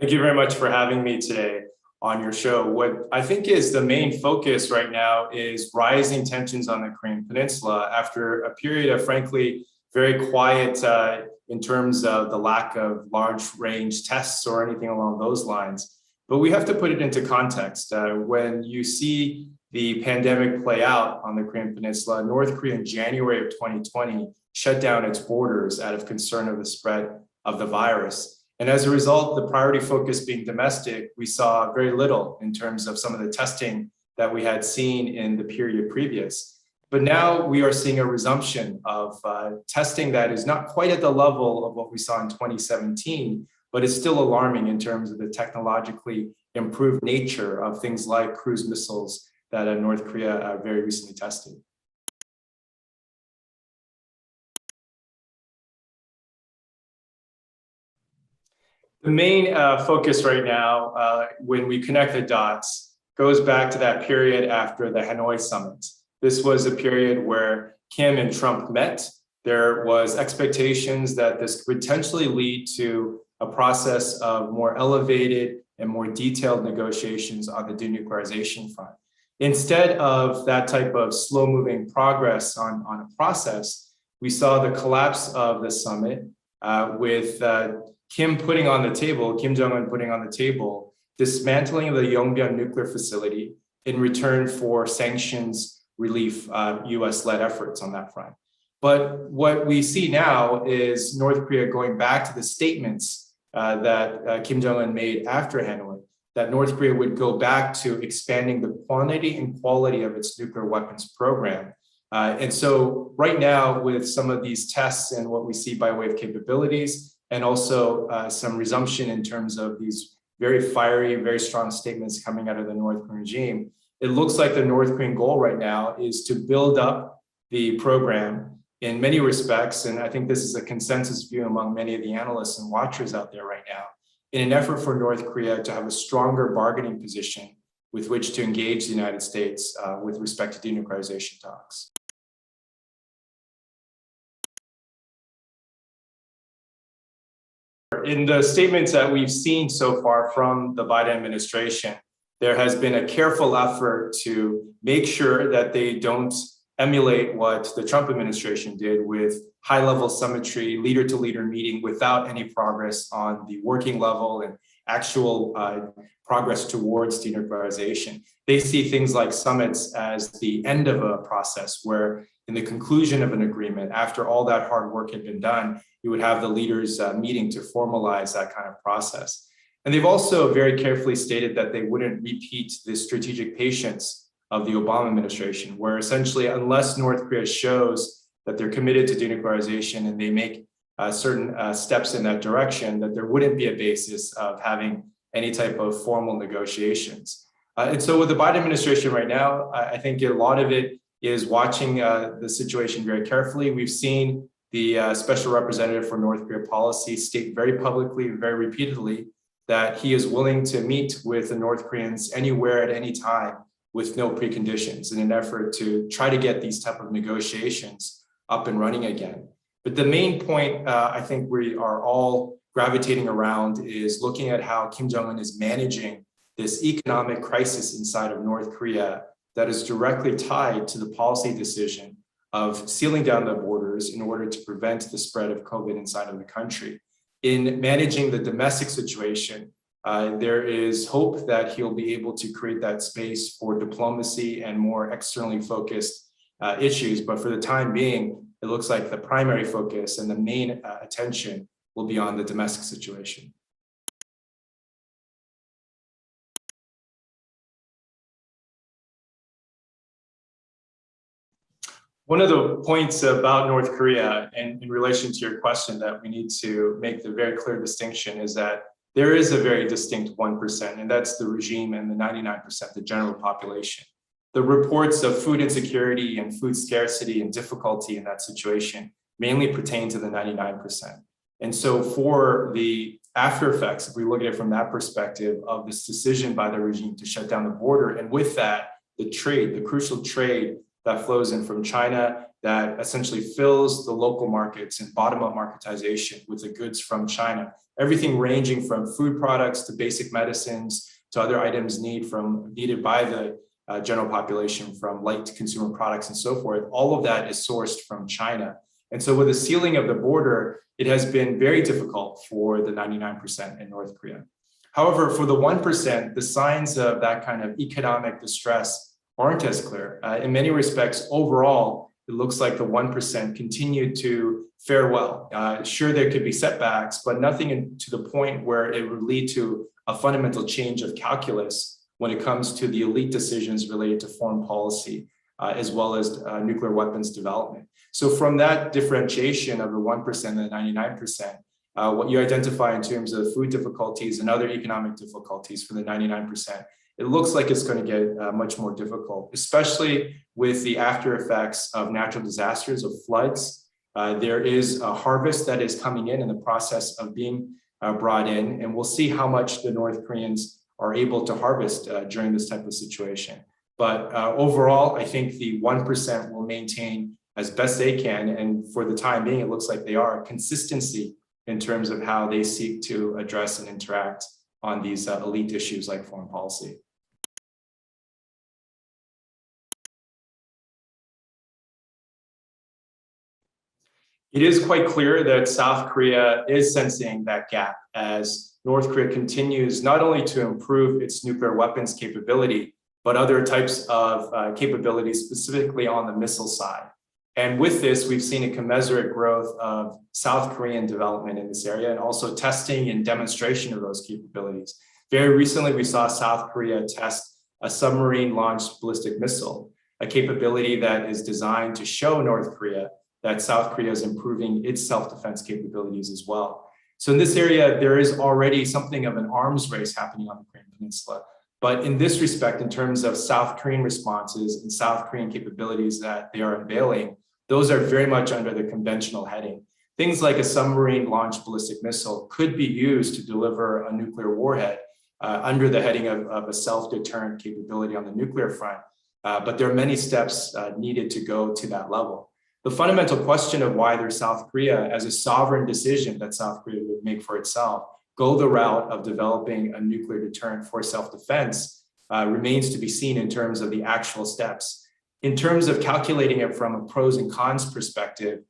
Thank you very much for having me today on your show. What I think is the main focus right now is rising tensions on the Korean Peninsula after a period of, frankly, very quiet in terms of the lack of large range tests or anything along those lines. But we have to put it into context. When you see the pandemic play out on the Korean Peninsula, North Korea in January of 2020 shut down its borders out of concern of the spread of the virus. And as a result, the priority focus being domestic, we saw very little in terms of some of the testing that we had seen in the period previous. But now we are seeing a resumption of testing that is not quite at the level of what we saw in 2017, but is still alarming in terms of the technologically improved nature of things like cruise missiles that North Korea very recently tested. The main focus right now, when we connect the dots, goes back to that period after the Hanoi summit. This was a period where Kim and Trump met. There was expectations that this could potentially lead to a process of more elevated and more detailed negotiations on the denuclearization front. Instead of that type of slow-moving progress on a process, we saw the collapse of the summit with Kim putting on the table, Kim Jong-un putting on the table, dismantling of the Yongbyon nuclear facility in return for sanctions relief, US-led efforts on that front. But what we see now is North Korea going back to the statements that Kim Jong-un made after Hanoi, that North Korea would go back to expanding the quantity and quality of its nuclear weapons program. And so right now, with some of these tests and what we see by way of capabilities, and also some resumption in terms of these very fiery, very strong statements coming out of the North Korean regime, it looks like the North Korean goal right now is to build up the program in many respects, and I think this is a consensus view among many of the analysts and watchers out there right now, in an effort for North Korea to have a stronger bargaining position with which to engage the United States with respect to denuclearization talks. In the statements that we've seen so far from the Biden administration, there has been a careful effort to make sure that they don't emulate what the Trump administration did with high-level symmetry, leader-to-leader meeting without any progress on the working level and actual progress towards denuclearization. They see things like summits as the end of a process where in the conclusion of an agreement, after all that hard work had been done, you would have the leaders meeting to formalize that kind of process. And they've also very carefully stated that they wouldn't repeat the strategic patience of the Obama administration, where essentially, unless North Korea shows that they're committed to denuclearization and they make certain steps in that direction, that there wouldn't be a basis of having any type of formal negotiations. And so with the Biden administration right now, I think a lot of it is watching the situation very carefully. We've seen the special representative for North Korea policy state very publicly, very repeatedly, that he is willing to meet with the North Koreans anywhere at any time with no preconditions in an effort to try to get these type of negotiations up and running again. But the main point I think we are all gravitating around is looking at how Kim Jong-un is managing this economic crisis inside of North Korea that is directly tied to the policy decision of sealing down the borders in order to prevent the spread of COVID inside of the country. In managing the domestic situation, there is hope that he'll be able to create that space for diplomacy and more externally focused issues. But for the time being, it looks like the primary focus and the main attention will be on the domestic situation. One of the points about North Korea, and in relation to your question that we need to make the very clear distinction, is that there is a very distinct 1%, and that's the regime, and the 99%, the general population. The reports of food insecurity and food scarcity and difficulty in that situation mainly pertain to the 99%. And so for the after effects, if we look at it from that perspective of this decision by the regime to shut down the border, and with that, the trade, the crucial trade that flows in from China that essentially fills the local markets and bottom-up marketization with the goods from China everything ranging from food products to basic medicines to other items needed by the general population, from light consumer products and so forth. All of that is sourced from China. And so with the sealing of the border, it has been very difficult for the 99% in North Korea. However, for the 1%, the signs of that kind of economic distress aren't as clear. In many respects, overall, it looks like the 1% continued to fare well. Sure, there could be setbacks, but nothing to the point where it would lead to a fundamental change of calculus when it comes to the elite decisions related to foreign policy, as well as nuclear weapons development. So from that differentiation of the 1% and the 99%, what you identify in terms of food difficulties and other economic difficulties for the 99%, it looks like it's going to get much more difficult, especially with the after effects of natural disasters, of floods. There is a harvest that is coming in the process of being brought in, and we'll see how much the North Koreans are able to harvest during this type of situation. But overall, I think the 1% will maintain as best they can, and for the time being, it looks like they are, consistency in terms of how they seek to address and interact on these elite issues like foreign policy. It is quite clear that South Korea is sensing that gap as North Korea continues not only to improve its nuclear weapons capability, but other types of capabilities, specifically on the missile side. And with this, we've seen a commensurate growth of South Korean development in this area, and also testing and demonstration of those capabilities. Very recently, we saw South Korea test a submarine-launched ballistic missile, a capability that is designed to show North Korea that South Korea is improving its self-defense capabilities as well. So in this area, there is already something of an arms race happening on the Korean Peninsula. But in this respect, in terms of South Korean responses and South Korean capabilities that they are unveiling, those are very much under the conventional heading. Things like a submarine-launched ballistic missile could be used to deliver a nuclear warhead under the heading of a self-deterrent capability on the nuclear front. But there are many steps needed to go to that level. The fundamental question of why South Korea, as a sovereign decision that South Korea would make for itself, go the route of developing a nuclear deterrent for self-defense remains to be seen in terms of the actual steps. In terms of calculating it from a pros and cons perspective,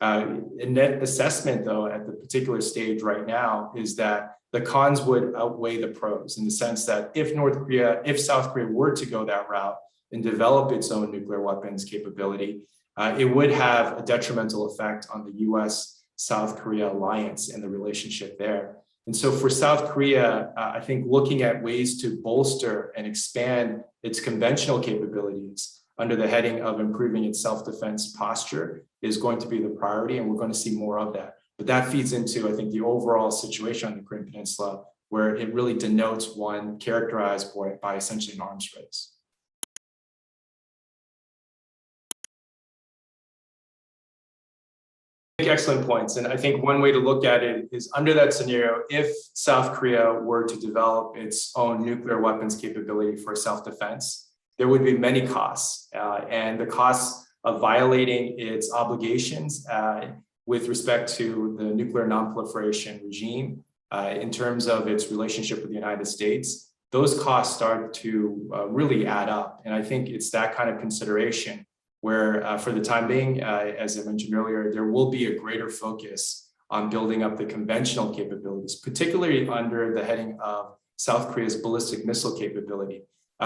a net assessment, though, at the particular stage right now is that the cons would outweigh the pros, in the sense that if South Korea were to go that route and develop its own nuclear weapons capability, it would have a detrimental effect on the US-South Korea alliance and the relationship there. And so for South Korea, I think looking at ways to bolster and expand its conventional capabilities under the heading of improving its self-defense posture is going to be the priority, and we're going to see more of that. But that feeds into, I think, the overall situation on the Korean Peninsula, where it really denotes one characterized by essentially an arms race. Excellent points. And I think one way to look at it is, under that scenario, if South Korea were to develop its own nuclear weapons capability for self-defense, there would be many costs. And the costs of violating its obligations with respect to the nuclear non-proliferation regime, in terms of its relationship with the United States, those costs start to really add up. And I think it's that kind of consideration where for the time being, as I mentioned earlier, there will be a greater focus on building up the conventional capabilities, particularly under the heading of South Korea's ballistic missile capability.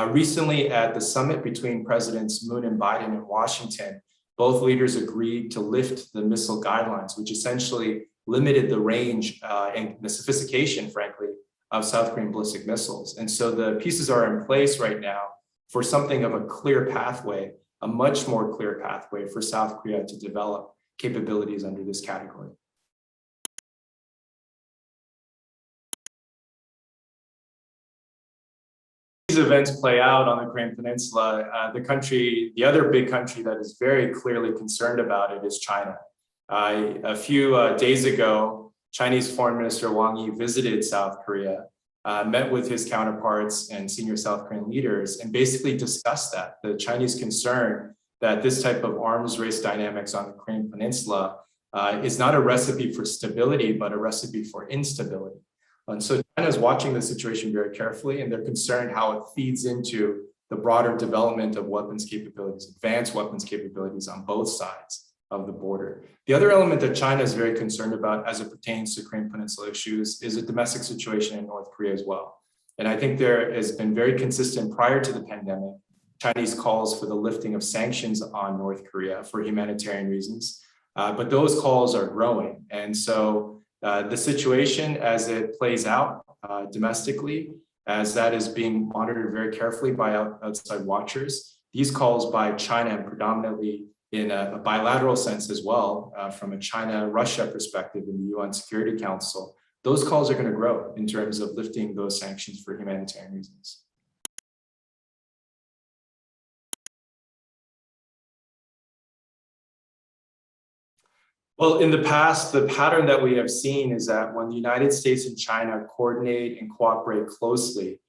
Recently at the summit between Presidents Moon and Biden in Washington, both leaders agreed to lift the missile guidelines, which essentially limited the range and the sophistication, frankly, of South Korean ballistic missiles. And so the pieces are in place right now for something of a clear pathway, a much more clear pathway for South Korea to develop capabilities under this category. These events play out on the Korean Peninsula. The other big country that is very clearly concerned about it is China. A few days ago, Chinese Foreign Minister Wang Yi visited South Korea, met with his counterparts and senior South Korean leaders, and basically discussed the Chinese concern that this type of arms race dynamics on the Korean Peninsula is not a recipe for stability, but a recipe for instability. And so China is watching the situation very carefully, and they're concerned how it feeds into the broader development of weapons capabilities, advanced weapons capabilities on both sides of the border. The other element that China is very concerned about as it pertains to Korean Peninsula issues is a domestic situation in North Korea as well. And I think there has been very consistent prior to the pandemic, Chinese calls for the lifting of sanctions on North Korea for humanitarian reasons. But those calls are growing. And so the situation as it plays out domestically, as that is being monitored very carefully by outside watchers, these calls by China, and predominantly in a bilateral sense as well, from a China-Russia perspective in the UN Security Council, those calls are going to grow in terms of lifting those sanctions for humanitarian reasons. Well, in the past, the pattern that we have seen is that when the United States and China coordinate and cooperate closely,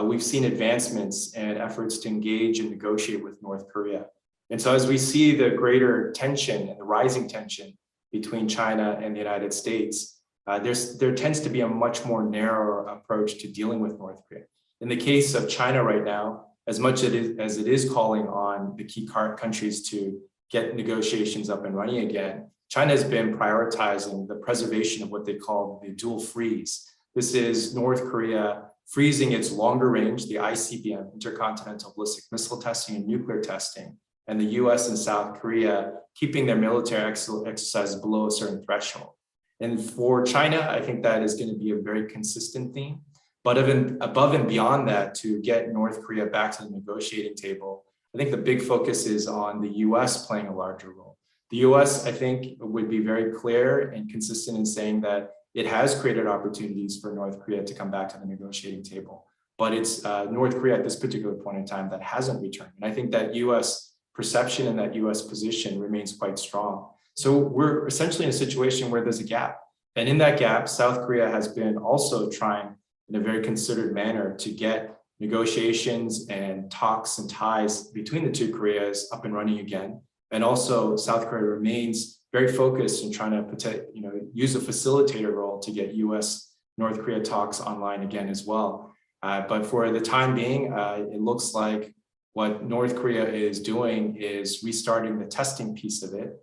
we've seen advancements and efforts to engage and negotiate with North Korea. And so as we see the greater tension and the rising tension between China and the United States, there tends to be a much more narrow approach to dealing with North Korea. In the case of China right now, as much as it is calling on the key countries to get negotiations up and running again, China has been prioritizing the preservation of what they call the dual freeze. This is North Korea freezing its longer range, the ICBM, intercontinental ballistic missile testing and nuclear testing, and the US and South Korea keeping their military exercises below a certain threshold. And for China, I think that is going to be a very consistent theme. But above and beyond that, to get North Korea back to the negotiating table, I think the big focus is on the US playing a larger role. The US, I think, would be very clear and consistent in saying that it has created opportunities for North Korea to come back to the negotiating table. But it's North Korea at this particular point in time that hasn't returned. And I think that US perception and that US position remains quite strong. So we're essentially in a situation where there's a gap. And in that gap, South Korea has been also trying in a very considered manner to get negotiations and talks and ties between the two Koreas up and running again. And also South Korea remains very focused in trying to use a facilitator role to get US-North Korea talks online again as well. But for the time being, it looks like what North Korea is doing is restarting the testing piece of it,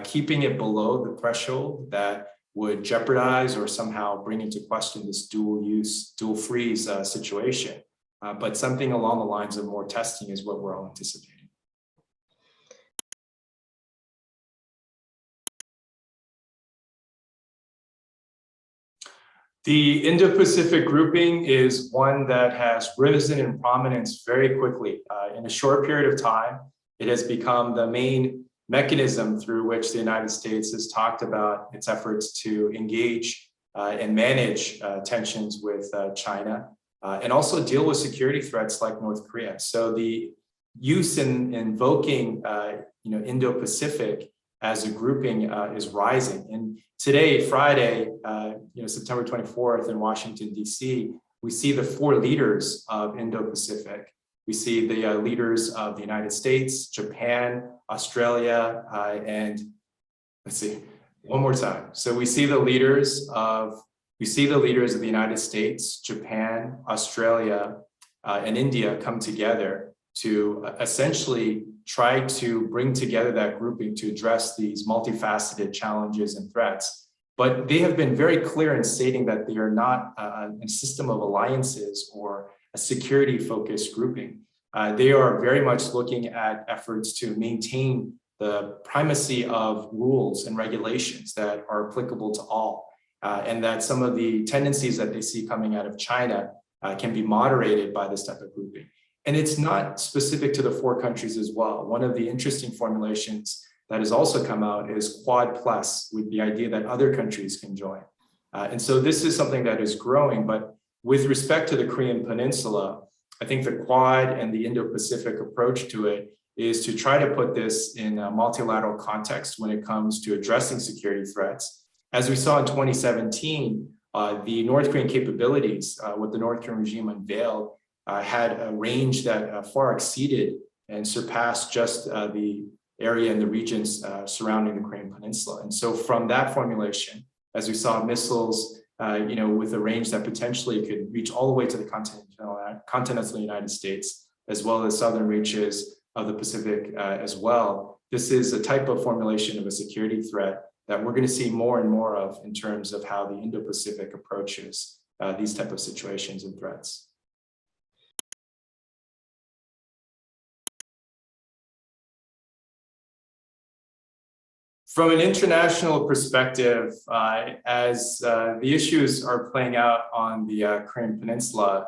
keeping it below the threshold that would jeopardize or somehow bring into question this dual use, dual freeze situation. But something along the lines of more testing is what we're all anticipating. The Indo-Pacific grouping is one that has risen in prominence very quickly. In a short period of time, it has become the main mechanism through which the United States has talked about its efforts to engage and manage tensions with China and also deal with security threats like North Korea. So the use in invoking Indo-Pacific as a grouping is rising. And today, Friday, September 24th in Washington, D.C., we see the 4 leaders of Indo-Pacific. We see the leaders of the United States, Japan, Australia, and let's see, one more time. So we see the leaders of the United States, Japan, Australia, and India come together to essentially try to bring together that grouping to address these multifaceted challenges and threats. But they have been very clear in stating that they are not a system of alliances or a security-focused grouping. They are very much looking at efforts to maintain the primacy of rules and regulations that are applicable to all, and that some of the tendencies that they see coming out of China can be moderated by this type of grouping. And it's not specific to the 4 countries as well. One of the interesting formulations that has also come out is Quad Plus, with the idea that other countries can join. And so this is something that is growing, but with respect to the Korean Peninsula, I think the Quad and the Indo-Pacific approach to it is to try to put this in a multilateral context when it comes to addressing security threats. As we saw in 2017, the North Korean capabilities, what the North Korean regime unveiled, had a range that far exceeded and surpassed just the area and the regions surrounding the Korean Peninsula. And so from that formulation, as we saw missiles, with a range that potentially could reach all the way to the continental United States, as well as southern reaches of the Pacific as well. This is a type of formulation of a security threat that we're going to see more and more of in terms of how the Indo-Pacific approaches these type of situations and threats. From an international perspective, as the issues are playing out on the Korean Peninsula,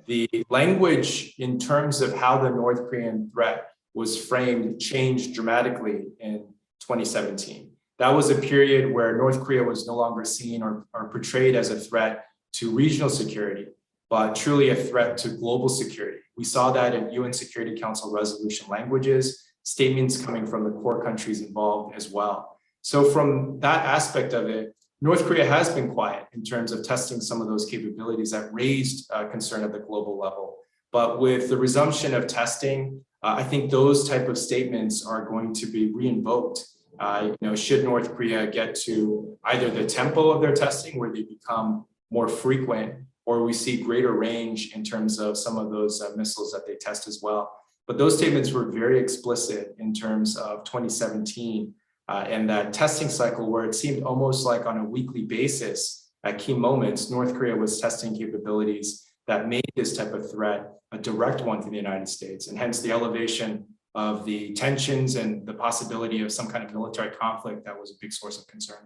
the language in terms of how the North Korean threat was framed changed dramatically in 2017. That was a period where North Korea was no longer seen or portrayed as a threat to regional security, but truly a threat to global security. We saw that in UN Security Council resolution languages, statements coming from the core countries involved as well. So from that aspect of it, North Korea has been quiet in terms of testing some of those capabilities that raised concern at the global level. But with the resumption of testing, I think those type of statements are going to be re-invoked. Should North Korea get to either the tempo of their testing where they become more frequent, or we see greater range in terms of some of those missiles that they test as well. But those statements were very explicit in terms of 2017 and that testing cycle where it seemed almost like on a weekly basis at key moments, North Korea was testing capabilities that made this type of threat a direct one to the United States, and hence the elevation of the tensions and the possibility of some kind of military conflict that was a big source of concern.